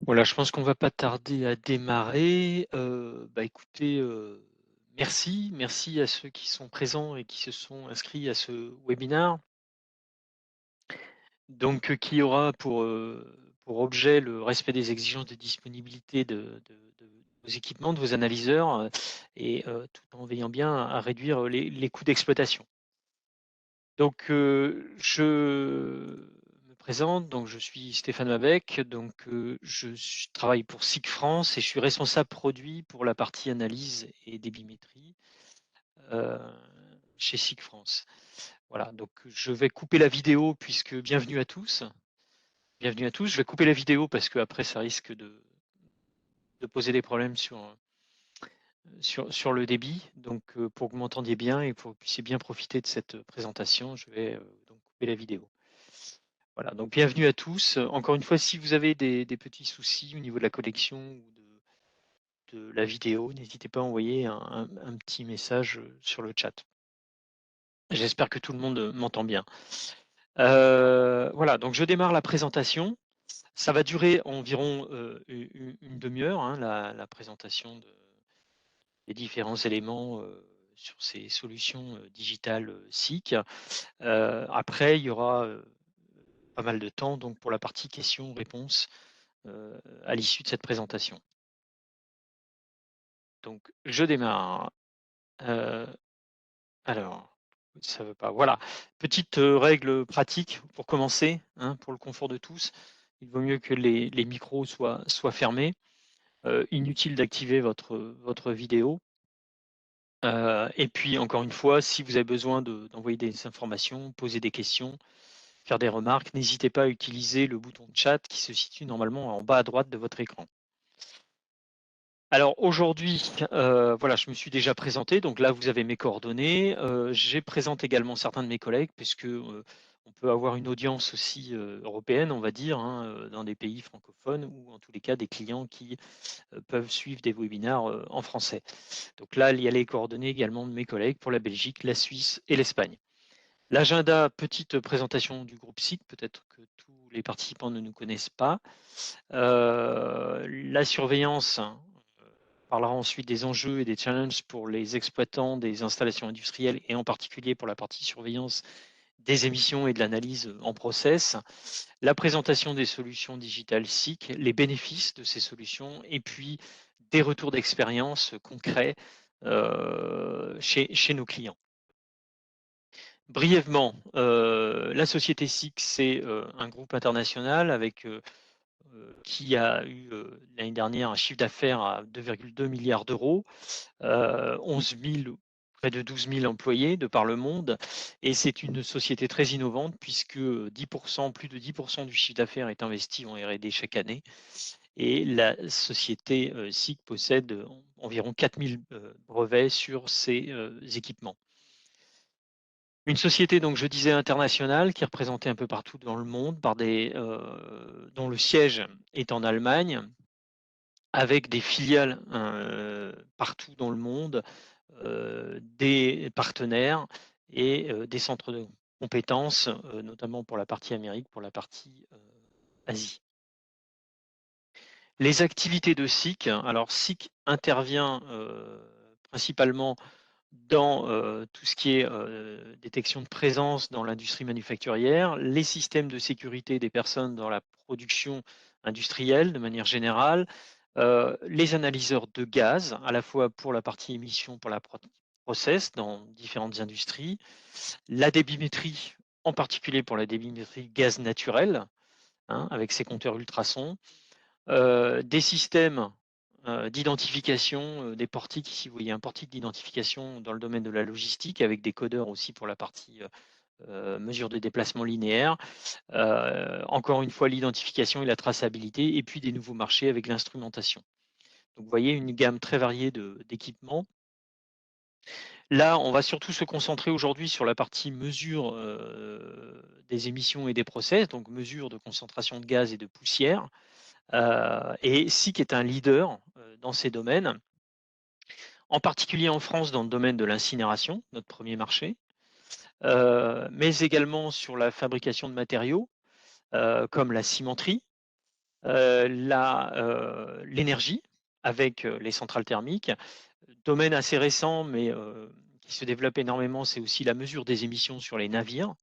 Voilà, je pense qu'on va pas tarder à démarrer. Écoutez, merci à ceux qui sont présents et qui se sont inscrits à ce webinaire. Donc, qui aura pour objet le respect des exigences de disponibilité de vos équipements, de vos analyseurs, tout en veillant bien à réduire les coûts d'exploitation. Donc, je me présente, donc je suis Stéphane Mabec, donc je travaille pour SIG France et je suis responsable produit pour la partie analyse et débimétrie heu, chez SIG France. Voilà, donc je vais couper la vidéo puisque bienvenue à tous. Je vais couper la vidéo parce qu'après ça risque de poser des problèmes sur le débit. Donc, pour que vous m'entendiez bien et pour que vous puissiez bien profiter de cette présentation, je vais donc couper la vidéo. Voilà, donc bienvenue à tous. Encore une fois, si vous avez des petits soucis au niveau de la connexion ou de la vidéo, n'hésitez pas à envoyer un petit message sur le chat. J'espère que tout le monde m'entend bien. Voilà, donc je démarre la présentation. Ça va durer environ une demi-heure, hein, la présentation des différents éléments sur ces solutions digitales SIC. Après, il y aura pas mal de temps donc pour la partie questions-réponses à l'issue de cette présentation. Donc, je démarre. Euh, alors, ça veut pas. Voilà. Petite règle pratique pour commencer, hein, pour le confort de tous. Il vaut mieux que les micros soient fermés. Inutile d'activer votre vidéo. Et puis, encore une fois, si vous avez besoin d'envoyer des informations, poser des questions, faire des remarques, n'hésitez pas à utiliser le bouton de chat qui se situe normalement en bas à droite de votre écran. Alors aujourd'hui, voilà, je me suis déjà présenté, donc là vous avez mes coordonnées. Je présente également certains de mes collègues puisque, on peut avoir une audience aussi, européenne, on va dire, hein, dans des pays francophones ou en tous les cas des clients qui, peuvent suivre des webinaires, en français. Donc là, il y a les coordonnées également de mes collègues pour la Belgique, la Suisse et l'Espagne. L'agenda, petite présentation du groupe SIC, peut-être que tous les participants ne nous connaissent pas. La surveillance, parlera ensuite des enjeux et des challenges pour les exploitants des installations industrielles et en particulier pour la partie surveillance des émissions et de l'analyse en process, la présentation des solutions digitales SIC, les bénéfices de ces solutions et puis des retours d'expérience concrets chez nos clients. Brièvement, la société SIC, c'est un groupe international avec qui a eu l'année dernière un chiffre d'affaires à 2,2 milliards d'euros, 11 000, près de 12 000 employés de par le monde. Et c'est une société très innovante puisque 10%, plus de 10% du chiffre d'affaires est investi en R&D chaque année. Et la société SIC possède environ 4 000 brevets sur ses équipements. Une société, donc je disais internationale, qui est représentée un peu partout dans le monde, dont le siège est en Allemagne, avec des filiales partout dans le monde, des partenaires et des centres de compétences, notamment pour la partie Amérique, pour la partie Asie. Les activités de SIC, alors SIC intervient principalement dans tout ce qui est détection de présence dans l'industrie manufacturière, les systèmes de sécurité des personnes dans la production industrielle de manière générale, les analyseurs de gaz, à la fois pour la partie émission, pour la process dans différentes industries, la débimétrie, en particulier pour la débimétrie gaz naturel, hein, avec ses compteurs ultrasons, des systèmes d'identification, des portiques. Ici, vous voyez un portique d'identification dans le domaine de la logistique avec des codeurs aussi pour la partie mesure de déplacement linéaire. Encore une fois, l'identification et la traçabilité, et puis des nouveaux marchés avec l'instrumentation. Donc, vous voyez une gamme très variée d'équipements. Là, on va surtout se concentrer aujourd'hui sur la partie mesure des émissions et des process, donc mesure de concentration de gaz et de poussière. Et SIC est un leader dans ces domaines, en particulier en France dans le domaine de l'incinération, notre premier marché, mais également sur la fabrication de matériaux comme la cimenterie, L'énergie avec les centrales thermiques. Domaine assez récent, mais qui se développe énormément, c'est aussi la mesure des émissions sur les navires.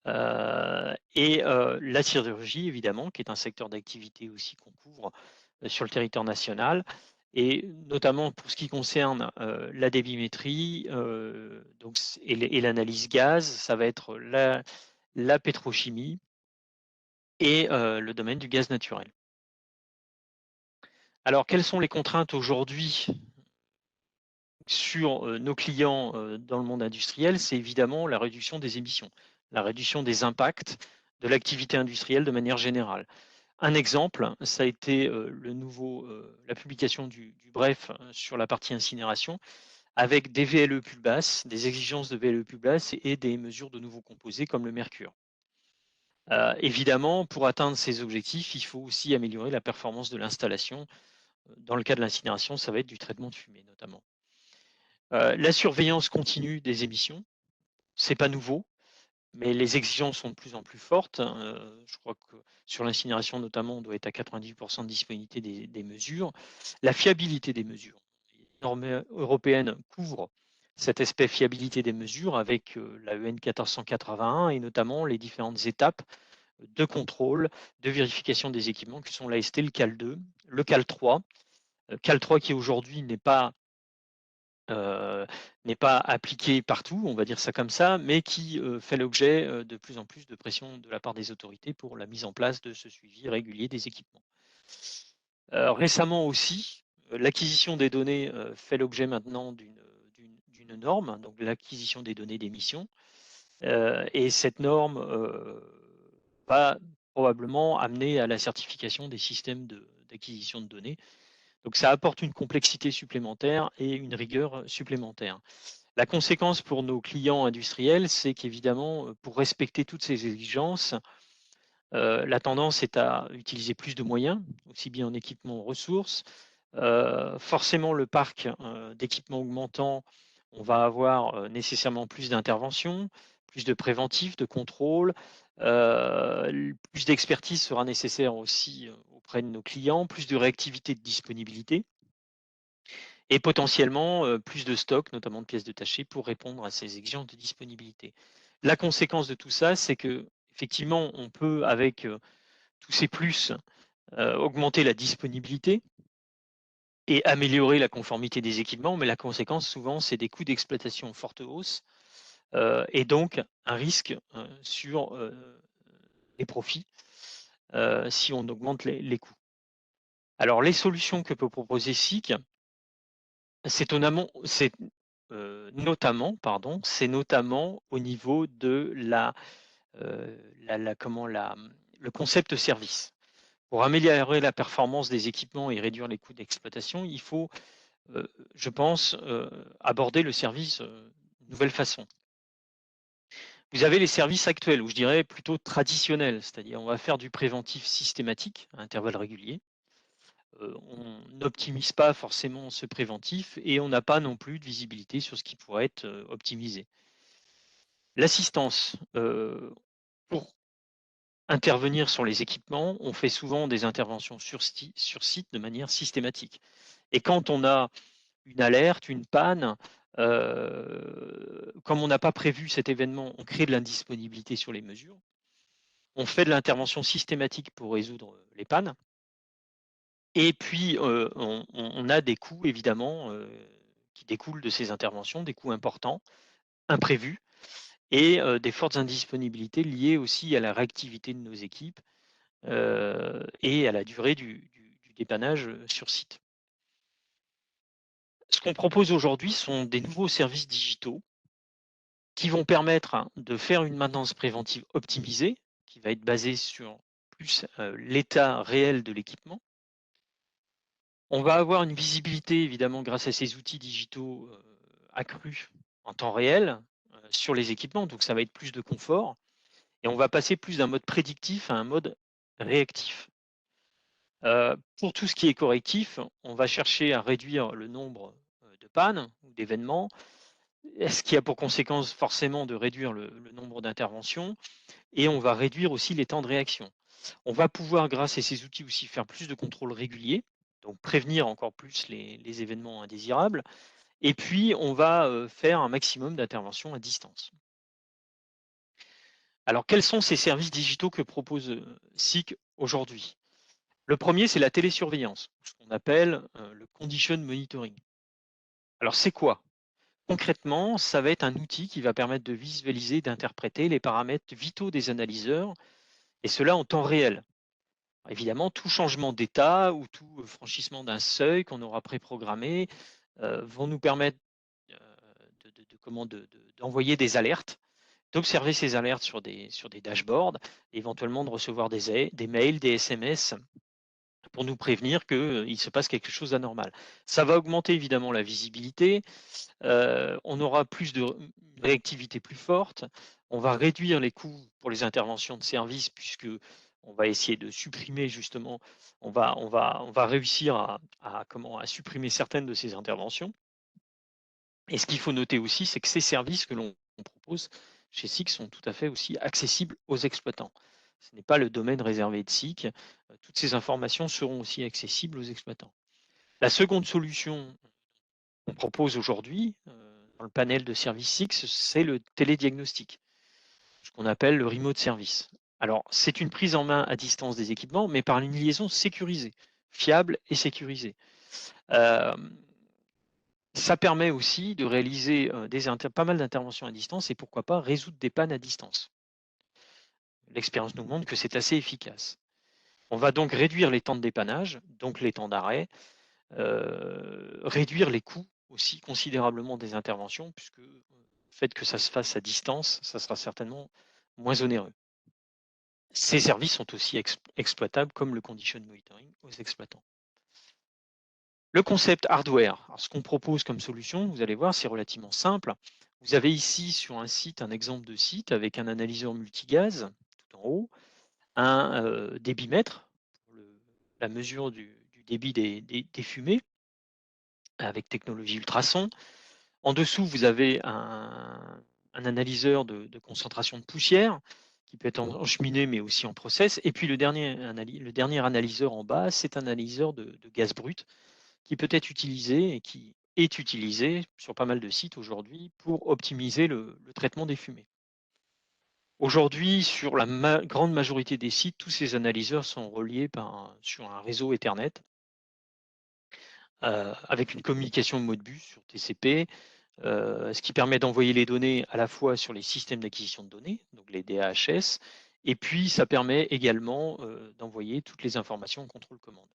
Et la sidérurgie, évidemment, qui est un secteur d'activité aussi qu'on couvre sur le territoire national. Et notamment pour ce qui concerne la débimétrie donc, et l'analyse gaz, ça va être la pétrochimie et le domaine du gaz naturel. Alors, quelles sont les contraintes aujourd'hui sur nos clients dans le monde industriel? C'est évidemment la réduction des émissions, la réduction des impacts de l'activité industrielle de manière générale. Un exemple, ça a été la publication du BREF sur la partie incinération, avec des VLE plus basses, des exigences de VLE plus basses et des mesures de nouveaux composés comme le mercure. Évidemment, pour atteindre ces objectifs, il faut aussi améliorer la performance de l'installation. Dans le cas de l'incinération, ça va être du traitement de fumée notamment. La surveillance continue des émissions, c'est pas nouveau, mais les exigences sont de plus en plus fortes. Je crois que sur l'incinération notamment, on doit être à 90% de disponibilité des mesures. La fiabilité des mesures. Les normes européennes couvrent cet aspect fiabilité des mesures avec la EN 1481 et notamment les différentes étapes de contrôle, de vérification des équipements qui sont l'AST, le CAL2, le CAL3. CAL3 qui aujourd'hui n'est pas appliqué partout, on va dire ça comme ça, mais qui fait l'objet de plus en plus de pression de la part des autorités pour la mise en place de ce suivi régulier des équipements. Récemment aussi, l'acquisition des données fait l'objet maintenant d'une norme, donc l'acquisition des données d'émission, et cette norme va probablement amener à la certification des systèmes d'acquisition de données. Donc ça apporte une complexité supplémentaire et une rigueur supplémentaire. La conséquence pour nos clients industriels, c'est qu'évidemment, pour respecter toutes ces exigences, la tendance est à utiliser plus de moyens, aussi bien en équipement en ressources. Forcément, le parc d'équipements augmentant, on va avoir nécessairement plus d'interventions, plus de préventifs, de contrôles. Plus d'expertise sera nécessaire aussi auprès de nos clients, plus de réactivité de disponibilité et potentiellement plus de stock, notamment de pièces détachées, pour répondre à ces exigences de disponibilité. La conséquence de tout ça, c'est que effectivement, on peut, avec tous ces plus, augmenter la disponibilité et améliorer la conformité des équipements, mais la conséquence, souvent, c'est des coûts d'exploitation en forte hausse et donc un risque sur les profits si on augmente les coûts. Alors, les solutions que peut proposer SICK, c'est notamment au niveau de le concept service. Pour améliorer la performance des équipements et réduire les coûts d'exploitation, il faut, je pense, aborder le service d'une nouvelle façon. Vous avez les services actuels, ou je dirais plutôt traditionnels, c'est-à-dire on va faire du préventif systématique à intervalles réguliers. On n'optimise pas forcément ce préventif et on n'a pas non plus de visibilité sur ce qui pourrait être optimisé. L'assistance, pour intervenir sur les équipements, on fait souvent des interventions sur site de manière systématique. Et quand on a une alerte, une panne, comme on n'a pas prévu cet événement, on crée de l'indisponibilité sur les mesures. On fait de l'intervention systématique pour résoudre les pannes. Et puis, on a des coûts, évidemment, qui découlent de ces interventions, des coûts importants, imprévus, et des fortes indisponibilités liées aussi à la réactivité de nos équipes et à la durée du dépannage sur site. Ce qu'on propose aujourd'hui sont des nouveaux services digitaux qui vont permettre de faire une maintenance préventive optimisée, qui va être basée sur plus l'état réel de l'équipement. On va avoir une visibilité, évidemment, grâce à ces outils digitaux accrus en temps réel sur les équipements, donc ça va être plus de confort. Et on va passer plus d'un mode prédictif à un mode réactif. Pour tout ce qui est correctif, on va chercher à réduire le nombre de pannes ou d'événements, ce qui a pour conséquence forcément de réduire le nombre d'interventions, et on va réduire aussi les temps de réaction. On va pouvoir, grâce à ces outils aussi, faire plus de contrôles réguliers, donc prévenir encore plus les événements indésirables. Et puis, on va faire un maximum d'interventions à distance. Alors, quels sont ces services digitaux que propose SICK aujourd'hui? Le premier, c'est la télésurveillance, ce qu'on appelle le condition monitoring. Alors, c'est quoi? Concrètement, ça va être un outil qui va permettre de visualiser, d'interpréter les paramètres vitaux des analyseurs, et cela en temps réel. Évidemment, tout changement d'état ou tout franchissement d'un seuil qu'on aura préprogrammé vont nous permettre d'envoyer des alertes, d'observer ces alertes sur des dashboards, éventuellement de recevoir des mails, des SMS pour nous prévenir qu'il se passe quelque chose d'anormal. Ça va augmenter évidemment la visibilité, on aura une réactivité plus forte, on va réduire les coûts pour les interventions de service puisque on va essayer de supprimer justement, on va réussir à supprimer certaines de ces interventions. Et ce qu'il faut noter aussi, c'est que ces services que l'on propose chez SICK sont tout à fait aussi accessibles aux exploitants. Ce n'est pas le domaine réservé de SICK. Toutes ces informations seront aussi accessibles aux exploitants. La seconde solution qu'on propose aujourd'hui dans le panel de services SICK, c'est le télédiagnostic, ce qu'on appelle le remote service. Alors, c'est une prise en main à distance des équipements, mais par une liaison sécurisée, fiable et sécurisée. Euh, Ça permet aussi de réaliser pas mal d'interventions à distance et pourquoi pas résoudre des pannes à distance. L'expérience nous montre que c'est assez efficace. On va donc réduire les temps de dépannage, donc les temps d'arrêt, réduire les coûts aussi considérablement des interventions, puisque le fait que ça se fasse à distance, ça sera certainement moins onéreux. Ces services sont aussi exploitables comme le condition monitoring aux exploitants. Le concept hardware, alors ce qu'on propose comme solution, vous allez voir, c'est relativement simple. Vous avez ici sur un site un exemple de site avec un analyseur multigaz tout en haut, un débitmètre pour la mesure du débit des fumées avec technologie ultrason. En dessous, vous avez un analyseur de concentration de poussière qui peut être en cheminée mais aussi en process. Et puis le dernier analyseur en bas, c'est un analyseur de gaz brut qui peut être utilisé et qui est utilisé sur pas mal de sites aujourd'hui pour optimiser le traitement des fumées. Aujourd'hui, sur la grande majorité des sites, tous ces analyseurs sont reliés sur un réseau Ethernet avec une communication Modbus sur TCP, ce qui permet d'envoyer les données à la fois sur les systèmes d'acquisition de données, donc les DAHS, et puis ça permet également d'envoyer toutes les informations au contrôle-commande.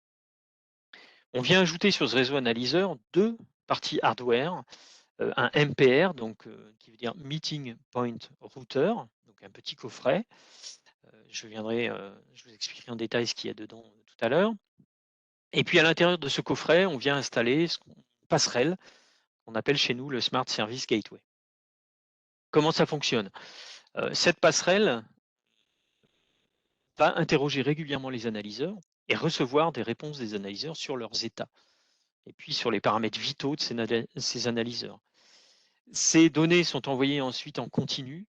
On vient ajouter sur ce réseau analyseur deux parties hardware, un MPR, donc, qui veut dire Meeting Point Router, donc un petit coffret. Je vous expliquerai en détail ce qu'il y a dedans tout à l'heure. Et puis à l'intérieur de ce coffret, on vient installer une passerelle qu'on appelle chez nous le Smart Service Gateway. Comment ça fonctionne? Cette passerelle va interroger régulièrement les analyseurs et recevoir des réponses des analyseurs sur leurs états et puis sur les paramètres vitaux de ces analyseurs. Ces données sont envoyées ensuite en continu.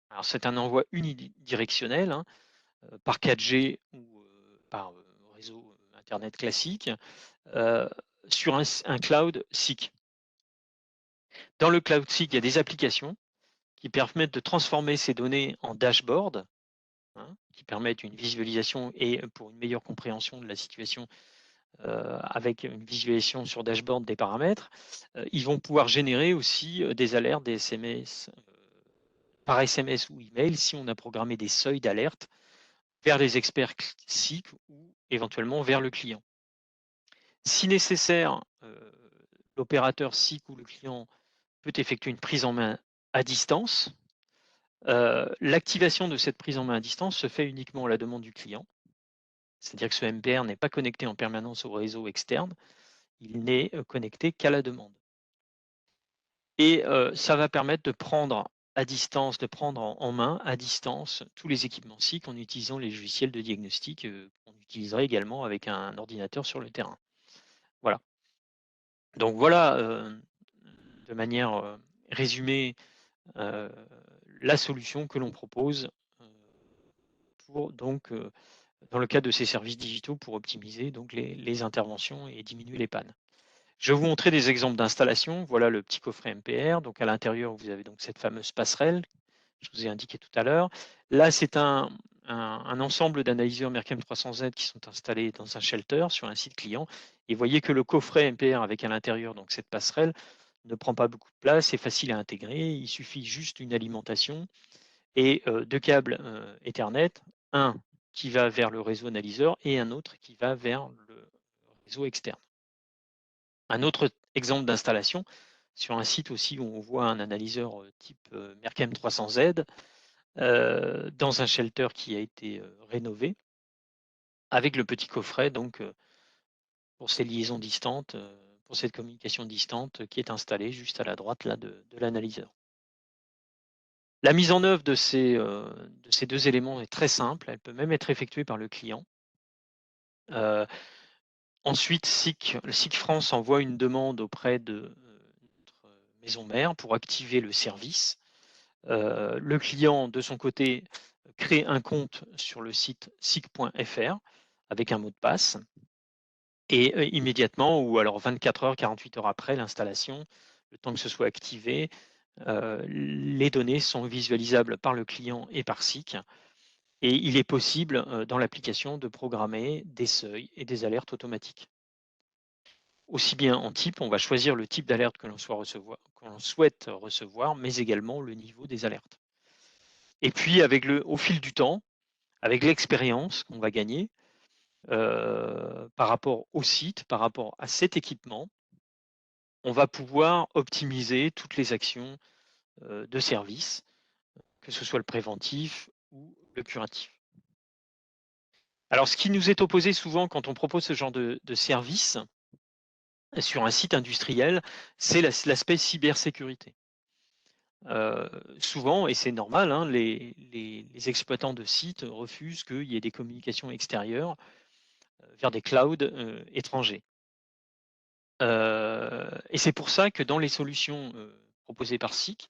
Alors c'est un envoi unidirectionnel par 4G ou par réseau Internet classique sur un cloud SICK. Dans le cloud SICK, il y a des applications qui permettent de transformer ces données en dashboard, qui permettent une visualisation et pour une meilleure compréhension de la situation avec une visualisation sur dashboard des paramètres. Ils vont pouvoir générer aussi des alertes, des SMS par SMS ou email si on a programmé des seuils d'alerte vers les experts SICK ou éventuellement vers le client. Si nécessaire, l'opérateur SICK ou le client peut effectuer une prise en main à distance. L'activation de cette prise en main à distance se fait uniquement à la demande du client. C'est-à-dire que ce MPR n'est pas connecté en permanence au réseau externe, il n'est connecté qu'à la demande. Et ça va permettre de prendre à distance, de prendre en main à distance tous les équipements SICK en utilisant les logiciels de diagnostic qu'on utiliserait également avec un ordinateur sur le terrain. Voilà. Donc voilà, de manière résumée, la solution que l'on propose pour donc dans le cadre de ces services digitaux pour optimiser donc les interventions et diminuer les pannes. Je vais vous montrer des exemples d'installation. Voilà le petit coffret MPR. Donc à l'intérieur, vous avez donc cette fameuse passerelle que je vous ai indiqué tout à l'heure. Là, c'est un ensemble d'analyseurs Mercam 300Z qui sont installés dans un shelter sur un site client. Et vous voyez que le coffret MPR avec à l'intérieur donc cette passerelle ne prend pas beaucoup de place, c'est facile à intégrer. Il suffit juste d'une alimentation et deux câbles Ethernet, un qui va vers le réseau analyseur et un autre qui va vers le réseau externe. Un autre exemple d'installation sur un site aussi où on voit un analyseur type Mercam 300Z dans un shelter qui a été rénové avec le petit coffret donc pour ces liaisons distantes, pour cette communication distante qui est installée juste à la droite là de l'analyseur. La mise en œuvre de ces 2 éléments est très simple, elle peut même être effectuée par le client. Ensuite, le SIC France envoie une demande auprès de notre maison mère pour activer le service. Le client, de son côté, crée un compte sur le site sic.fr avec un mot de passe et immédiatement ou alors 24 heures, 48 heures après l'installation, le temps que ce soit activé, les données sont visualisables par le client et par SIC et il est possible dans l'application de programmer des seuils et des alertes automatiques. Aussi bien en type, on va choisir le type d'alerte que l'on souhaite recevoir, mais également le niveau des alertes. Et puis, au fil du temps, avec l'expérience qu'on va gagner par rapport au site, par rapport à cet équipement, on va pouvoir optimiser toutes les actions de service, que ce soit le préventif ou le curatif. Alors, ce qui nous est opposé souvent quand on propose ce genre de service sur un site industriel, c'est l'aspect cybersécurité. Souvent, et c'est normal, hein, les exploitants de sites refusent qu'il y ait des communications extérieures vers des clouds étrangers. Et c'est pour ça que dans les solutions proposées par SIC,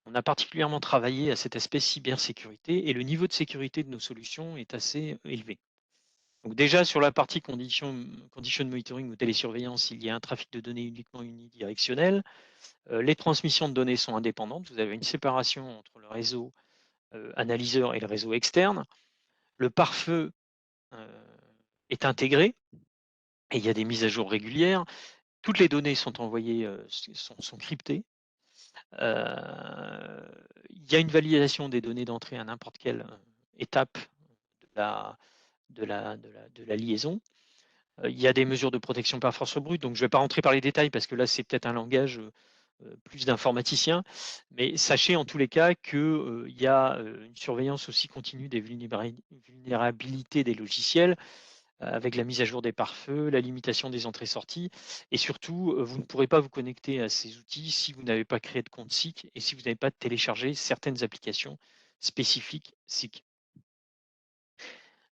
on a particulièrement travaillé à cet aspect cybersécurité et le niveau de sécurité de nos solutions est assez élevé. Donc déjà sur la partie condition monitoring ou télésurveillance, il y a un trafic de données uniquement unidirectionnel. Les transmissions de données sont indépendantes. Vous avez une séparation entre le réseau analyseur et le réseau externe. Le pare-feu est intégré et il y a des mises à jour régulières. Toutes les données sont envoyées, sont cryptées. Il y a une validation des données d'entrée à n'importe quelle étape de la liaison. Il y a des mesures de protection par force brute, donc je ne vais pas rentrer par les détails parce que là, c'est peut-être un langage plus d'informaticiens, mais sachez en tous les cas qu'il y a une surveillance aussi continue des vulnérabilités des logiciels avec la mise à jour des pare-feux, la limitation des entrées-sorties, et surtout, vous ne pourrez pas vous connecter à ces outils si vous n'avez pas créé de compte SIC et si vous n'avez pas téléchargé certaines applications spécifiques SIC.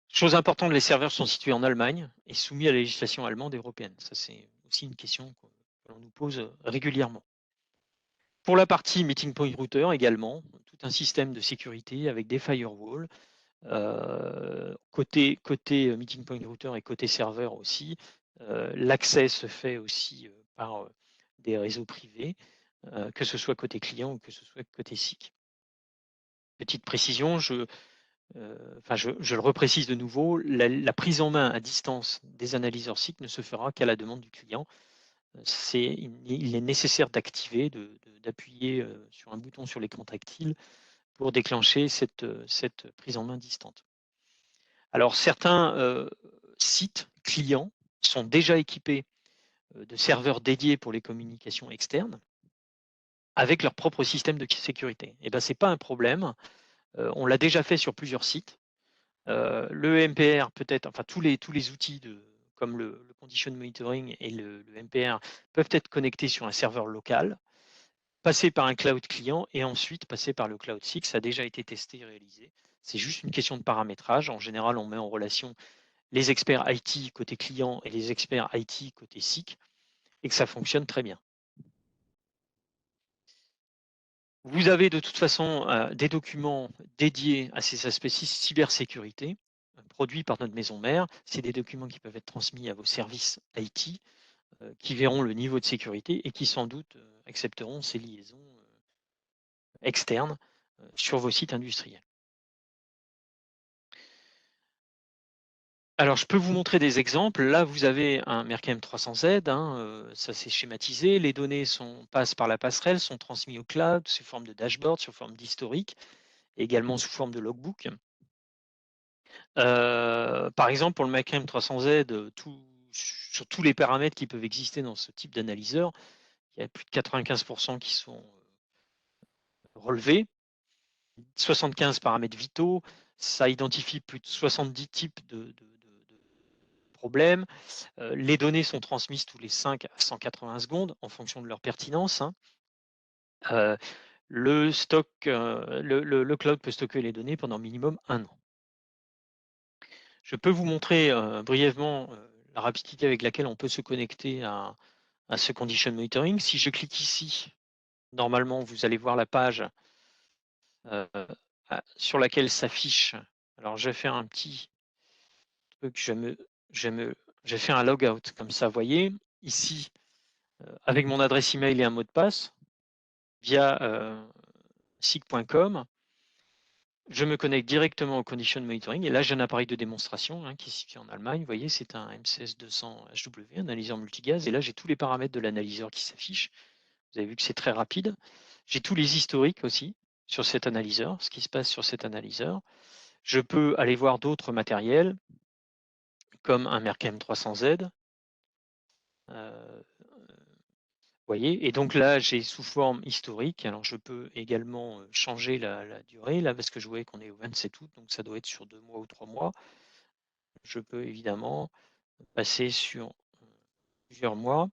Chose importante, les serveurs sont situés en Allemagne et soumis à la législation allemande et européenne. Ça, c'est aussi une question que l'on nous pose régulièrement. Pour la partie Meeting Point Router également, tout un système de sécurité avec des firewalls, côté Meeting Point Router et côté serveur aussi, l'accès se fait aussi par des réseaux privés, que ce soit côté client ou que ce soit côté SIC. Petite précision, je le reprécise de nouveau, la prise en main à distance des analyseurs SIC ne se fera qu'à la demande du client. Il est nécessaire d'activer, d'appuyer sur un bouton sur l'écran tactile pour déclencher cette prise en main distante. Alors certains sites clients sont déjà équipés de serveurs dédiés pour les communications externes avec leur propre système de sécurité. Et ben c'est pas un problème. On l'a déjà fait sur plusieurs sites. Le MPR peut-être, enfin tous les outils comme le condition monitoring et le MPR peuvent être connectés sur un serveur local, passer par un cloud client et ensuite passer par le cloud SIC. Ça a déjà été testé et réalisé. C'est juste une question de paramétrage. En général, on met en relation les experts IT côté client et les experts IT côté SIC et que ça fonctionne très bien. Vous avez de toute façon des documents dédiés à ces aspects cybersécurité produits par notre maison mère. C'est des documents qui peuvent être transmis à vos services IT, qui verront le niveau de sécurité et qui sans doute accepteront ces liaisons externes sur vos sites industriels. Alors, je peux vous montrer des exemples. Là, vous avez un Mercam 300Z, ça c'est schématisé. Les données passent par la passerelle, sont transmises au cloud sous forme de dashboard, sous forme d'historique, également sous forme de logbook. Par exemple, pour le Mercam 300Z, sur tous les paramètres qui peuvent exister dans ce type d'analyseur, il y a plus de 95% qui sont relevés, 75 paramètres vitaux, ça identifie plus de 70 types de problèmes. Les données sont transmises tous les 5 à 180 secondes en fonction de leur pertinence. Le cloud peut stocker les données pendant minimum 1 an. Je peux vous montrer brièvement la rapidité avec laquelle on peut se connecter à ce condition monitoring. Si je clique ici, normalement, vous allez voir la page sur laquelle s'affiche. Alors, je vais faire un petit truc, je fais un logout comme ça, vous voyez, ici, avec mon adresse email et un mot de passe, via sig.com, je me connecte directement au condition monitoring et là j'ai un appareil de démonstration qui est situé en Allemagne. Vous voyez, c'est un MCS200HW, analyseur multigaz, et là j'ai tous les paramètres de l'analyseur qui s'affichent. Vous avez vu que c'est très rapide. J'ai tous les historiques aussi sur cet analyseur, ce qui se passe sur cet analyseur. Je peux aller voir d'autres matériels comme un Mercam 300Z. Voyez, et donc là, j'ai sous forme historique. Alors, je peux également changer la durée, là, parce que je voyais qu'on est au 27 août, donc ça doit être sur 2 mois ou 3 mois. Je peux évidemment passer sur plusieurs mois.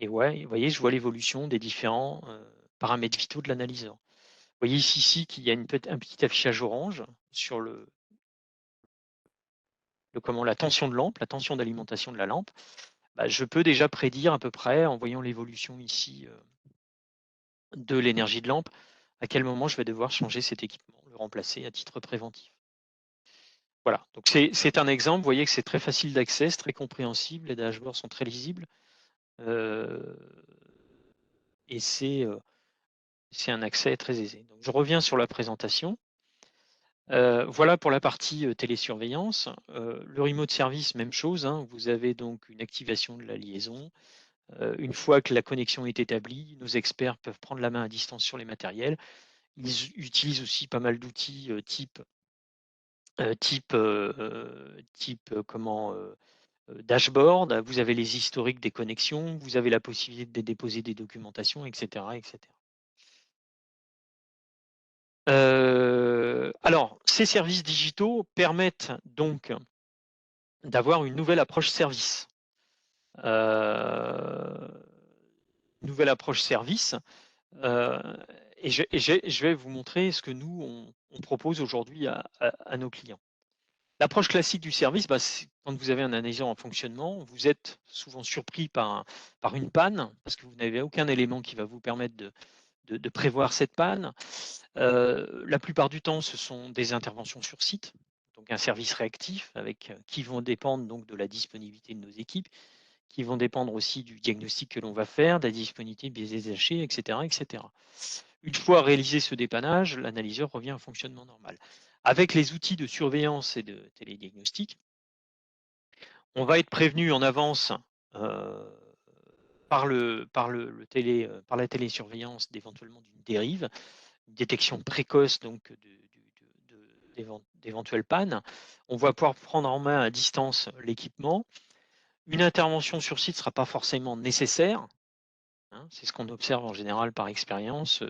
Et ouais, vous voyez, je vois l'évolution des différents paramètres vitaux de l'analyseur. Vous voyez ici qu'il y a un petit affichage orange sur la tension de lampe, la tension d'alimentation de la lampe. Bah, je peux déjà prédire à peu près, en voyant l'évolution ici de l'énergie de lampe, à quel moment je vais devoir changer cet équipement, le remplacer à titre préventif. Voilà, donc c'est un exemple, vous voyez que c'est très facile d'accès, c'est très compréhensible, les dashboards sont très lisibles, et c'est un accès très aisé. Donc, je reviens sur la présentation. Voilà pour la partie télésurveillance. Le remote service, même chose, vous avez donc une activation de la liaison. Une fois que la connexion est établie, nos experts peuvent prendre la main à distance sur les matériels. Ils utilisent aussi pas mal d'outils type dashboard. Vous avez les historiques des connexions, vous avez la possibilité de déposer des documentations, etc. etc. Alors, ces services digitaux permettent donc d'avoir une nouvelle approche service. Nouvelle approche service. Et je vais vous montrer ce que nous, on propose aujourd'hui à nos clients. L'approche classique du service, quand vous avez un analyseur en fonctionnement, vous êtes souvent surpris par une panne, parce que vous n'avez aucun élément qui va vous permettre de prévoir cette panne. La plupart du temps, ce sont des interventions sur site, donc un service réactif qui vont dépendre donc de la disponibilité de nos équipes, qui vont dépendre aussi du diagnostic que l'on va faire, de la disponibilité des déchets, etc., etc. Une fois réalisé ce dépannage, l'analyseur revient en fonctionnement normal. Avec les outils de surveillance et de télédiagnostic, on va être prévenu en avance par la télésurveillance d'éventuellement d'une dérive, une détection précoce donc d'éventuelles pannes. On va pouvoir prendre en main à distance l'équipement. Une intervention sur site ne sera pas forcément nécessaire. C'est ce qu'on observe en général par expérience.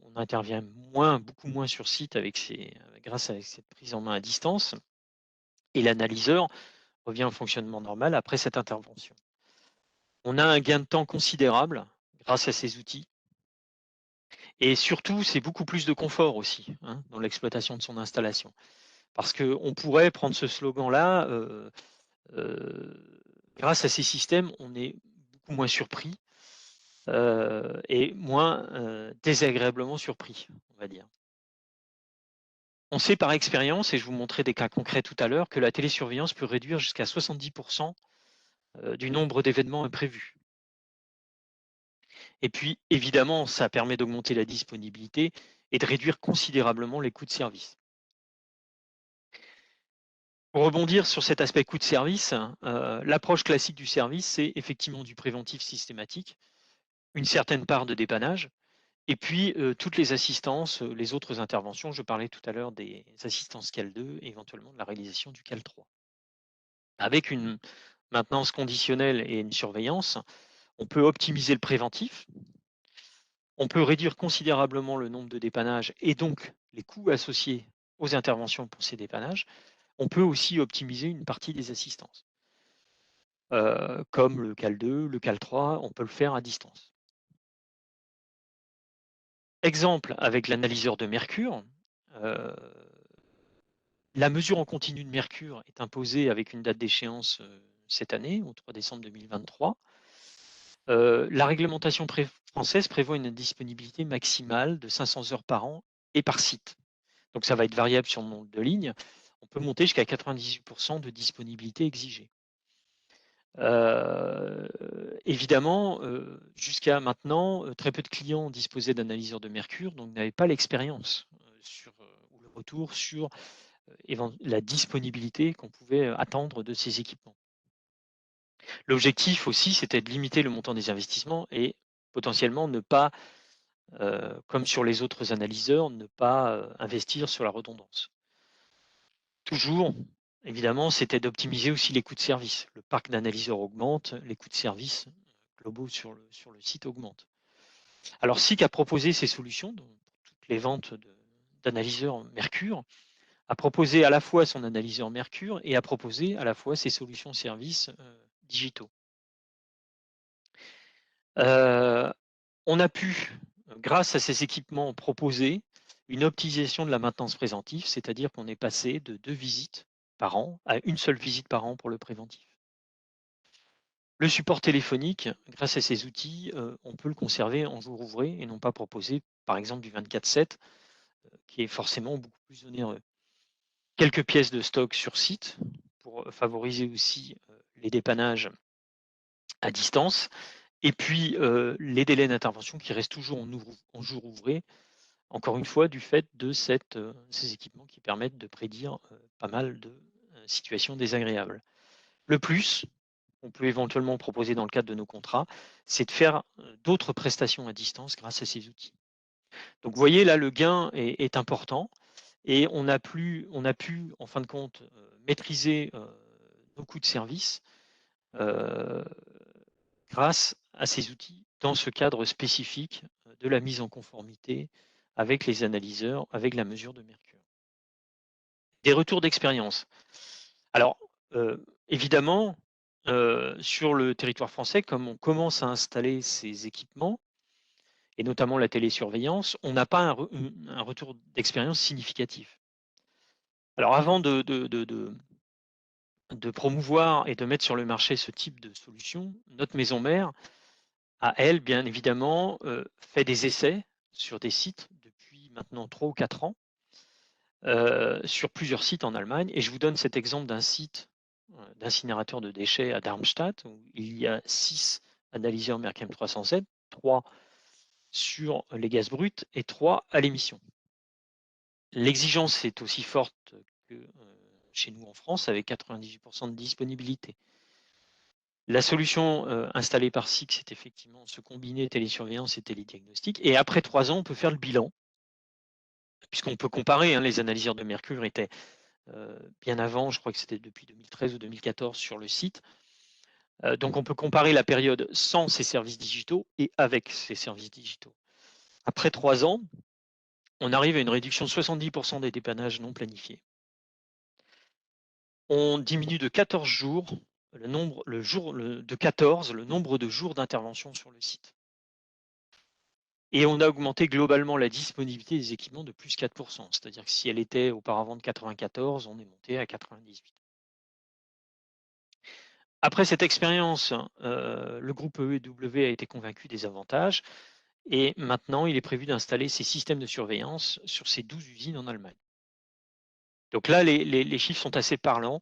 On intervient beaucoup moins sur site grâce à cette prise en main à distance. Et l'analyseur revient au fonctionnement normal après cette intervention. On a un gain de temps considérable grâce à ces outils. Et surtout, c'est beaucoup plus de confort aussi dans l'exploitation de son installation. Parce qu'on pourrait prendre ce slogan-là, grâce à ces systèmes, on est beaucoup moins surpris et moins désagréablement surpris, on va dire. On sait par expérience, et je vous montrais des cas concrets tout à l'heure, que la télésurveillance peut réduire jusqu'à 70% du nombre d'événements imprévus. Et puis, évidemment, ça permet d'augmenter la disponibilité et de réduire considérablement les coûts de service. Pour rebondir sur cet aspect coût de service, l'approche classique du service, c'est effectivement du préventif systématique, une certaine part de dépannage, et puis toutes les assistances, les autres interventions. Je parlais tout à l'heure des assistances CAL 2 et éventuellement de la réalisation du CAL 3. Avec une maintenance conditionnelle et une surveillance, on peut optimiser le préventif, on peut réduire considérablement le nombre de dépannages et donc les coûts associés aux interventions pour ces dépannages. On peut aussi optimiser une partie des assistances. Comme le CAL 2, le CAL 3, on peut le faire à distance. Exemple avec l'analyseur de mercure. La mesure en continu de mercure est imposée avec une date d'échéance cette année, au 3 décembre 2023. La réglementation française prévoit une disponibilité maximale de 500 heures par an et par site. Donc ça va être variable sur le nombre de lignes. On peut monter jusqu'à 98% de disponibilité exigée. Évidemment, jusqu'à maintenant, très peu de clients disposaient d'analyseurs de mercure, donc n'avaient pas l'expérience ou le retour sur la disponibilité qu'on pouvait attendre de ces équipements. L'objectif aussi, c'était de limiter le montant des investissements et potentiellement ne pas, comme sur les autres analyseurs, ne pas investir sur la redondance. Toujours, évidemment, c'était d'optimiser aussi les coûts de service. Le parc d'analyseurs augmente, les coûts de service globaux sur le site augmentent. Alors SICK a proposé ces solutions, donc toutes les ventes d'analyseurs Mercure, a proposé à la fois son analyseur Mercure et a proposé à la fois ses solutions services digitaux. On a pu, grâce à ces équipements, proposer une optimisation de la maintenance préventive, c'est-à-dire qu'on est passé de 2 visites par an à une seule visite par an pour le préventif. Le support téléphonique, grâce à ces outils, on peut le conserver en jour ouvré et non pas proposer, par exemple, du 24/7, qui est forcément beaucoup plus onéreux. Quelques pièces de stock sur site pour favoriser aussi les dépannages à distance. Et puis les délais d'intervention qui restent toujours en jour ouvré, encore une fois, du fait de ces équipements qui permettent de prédire pas mal de situations désagréables. Le plus, on peut éventuellement proposer dans le cadre de nos contrats, c'est de faire d'autres prestations à distance grâce à ces outils. Donc vous voyez, là, le gain est important et on a pu, en fin de compte, maîtriser nos coûts de service grâce à ces outils dans ce cadre spécifique de la mise en conformité avec les analyseurs, avec la mesure de mercure. Des retours d'expérience. Alors, évidemment, sur le territoire français, comme on commence à installer ces équipements, et notamment la télésurveillance, on n'a pas un retour d'expérience significatif. Alors, avant de promouvoir et de mettre sur le marché ce type de solution, notre maison mère a, elle, bien évidemment, fait des essais sur des sites depuis maintenant 3 ou 4 ans, sur plusieurs sites en Allemagne. Et je vous donne cet exemple d'un site d'incinérateur de déchets à Darmstadt, où il y a 6 analyseurs Merchem 307, 3 sur les gaz bruts et 3 à l'émission. L'exigence est aussi forte que chez nous en France, avec 98% de disponibilité. La solution installée par SICK, c'est effectivement ce combiné télésurveillance et télédiagnostic. Et après 3 ans, on peut faire le bilan, puisqu'on peut comparer. Les analyseurs de mercure étaient bien avant, je crois que c'était depuis 2013 ou 2014 sur le site. Donc on peut comparer la période sans ces services digitaux et avec ces services digitaux. Après 3 ans, on arrive à une réduction de 70% des dépannages non planifiés. On diminue de 14 jours le nombre de jours d'intervention sur le site. Et on a augmenté globalement la disponibilité des équipements de plus 4%. C'est-à-dire que si elle était auparavant de 94, on est monté à 98. Après cette expérience, le groupe EEW a été convaincu des avantages et maintenant il est prévu d'installer ces systèmes de surveillance sur ces 12 usines en Allemagne. Donc là, les chiffres sont assez parlants,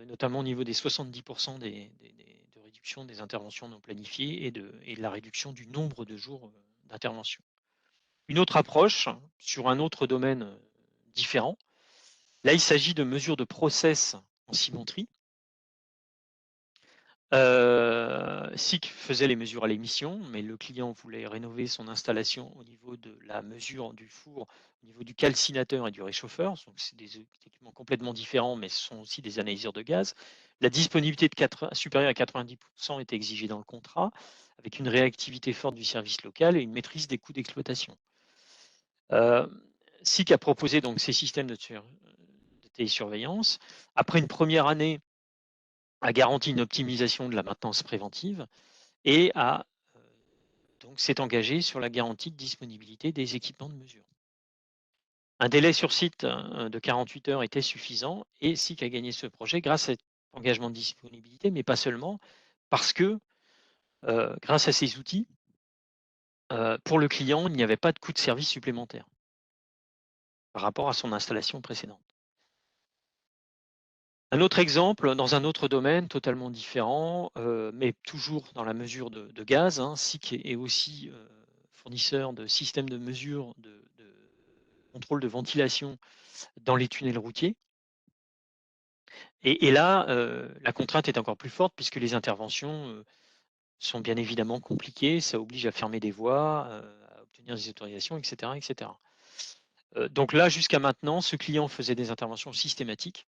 notamment au niveau des 70% de réduction des interventions non planifiées et de la réduction du nombre de jours d'intervention. Une autre approche sur un autre domaine différent, là il s'agit de mesures de process en cimenterie. SICK faisait les mesures à l'émission, mais le client voulait rénover son installation au niveau de la mesure du four, au niveau du calcinateur et du réchauffeur. Donc c'est des équipements complètement différents, mais ce sont aussi des analyseurs de gaz. La disponibilité supérieure à 90% est exigée dans le contrat, avec une réactivité forte du service local et une maîtrise des coûts d'exploitation. SICK a proposé donc ces systèmes de télésurveillance. Après une première année, a garanti une optimisation de la maintenance préventive et donc s'est engagé sur la garantie de disponibilité des équipements de mesure. Un délai sur site de 48 heures était suffisant et SICK a gagné ce projet grâce à cet engagement de disponibilité, mais pas seulement, parce que grâce à ces outils, pour le client, il n'y avait pas de coût de service supplémentaire par rapport à son installation précédente. Un autre exemple, dans un autre domaine totalement différent, mais toujours dans la mesure de gaz, SICK est aussi fournisseur de systèmes de mesure de contrôle de ventilation dans les tunnels routiers. Et là, la contrainte est encore plus forte puisque les interventions sont bien évidemment compliquées, ça oblige à fermer des voies, à obtenir des autorisations, etc. etc. Donc là, jusqu'à maintenant, ce client faisait des interventions systématiques,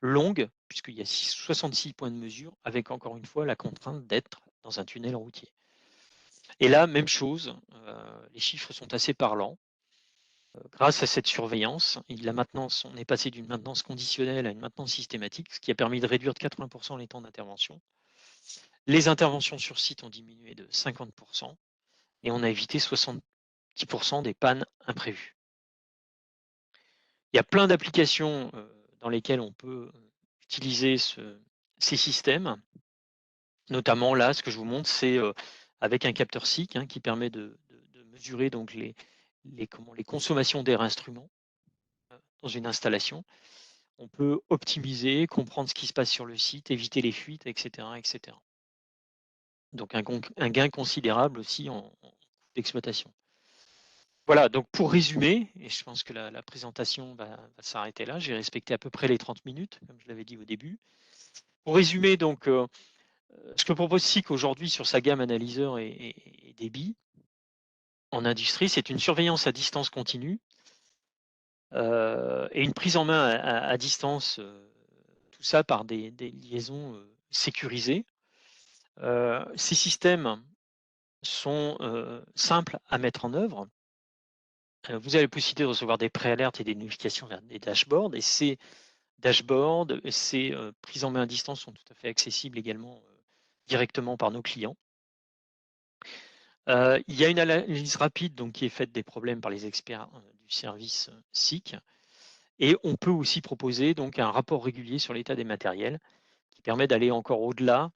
longues, puisqu'il y a 66 points de mesure, avec encore une fois la contrainte d'être dans un tunnel routier. Et là, même chose, les chiffres sont assez parlants. Grâce à cette surveillance, on est passé d'une maintenance conditionnelle à une maintenance systématique, ce qui a permis de réduire de 80% les temps d'intervention. Les interventions sur site ont diminué de 50% et on a évité 70% des pannes imprévues. Il y a plein d'applications dans lesquelles on peut utiliser ces systèmes. Notamment là, ce que je vous montre, c'est avec un capteur SICK qui permet de mesurer donc les consommations d'air instrument dans une installation. On peut optimiser, comprendre ce qui se passe sur le site, éviter les fuites, etc. etc. Donc un gain considérable aussi en coût d'exploitation. Voilà, donc pour résumer, et je pense que la présentation va s'arrêter là, j'ai respecté à peu près les 30 minutes, comme je l'avais dit au début. Pour résumer, donc, ce que propose SICK aujourd'hui sur sa gamme analyseur et débit en industrie, c'est une surveillance à distance continue et une prise en main à distance, tout ça par des liaisons sécurisées. Ces systèmes sont simples à mettre en œuvre. Vous avez la possibilité de recevoir des préalertes et des notifications vers des dashboards, et ces dashboards, ces prises en main à distance sont tout à fait accessibles également directement par nos clients. Il y a une analyse rapide donc, qui est faite des problèmes par les experts du service SICK, et on peut aussi proposer donc, un rapport régulier sur l'état des matériels qui permet d'aller encore au-delà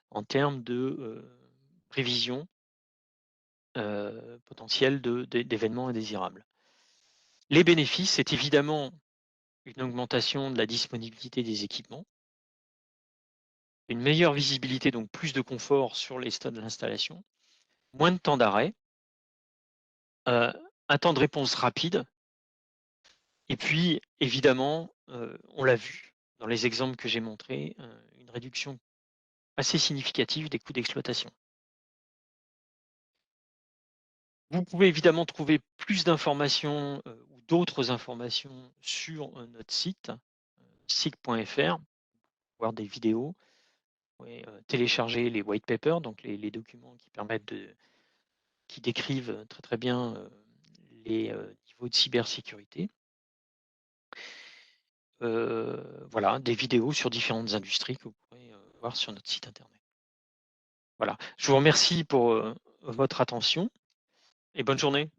en termes de prévision potentielle d'événements indésirables. Les bénéfices, c'est évidemment une augmentation de la disponibilité des équipements, une meilleure visibilité, donc plus de confort sur les stades de l'installation, moins de temps d'arrêt, un temps de réponse rapide, et puis évidemment, on l'a vu dans les exemples que j'ai montrés, une réduction assez significative des coûts d'exploitation. Vous pouvez évidemment trouver plus d'informations ou d'autres informations sur notre site, sick.fr, voir des vidéos, télécharger les white papers, donc les documents qui permettent qui décrivent très très bien les niveaux de cybersécurité. Voilà, des vidéos sur différentes industries que vous pourrez voir sur notre site internet. Voilà, je vous remercie pour votre attention et bonne journée.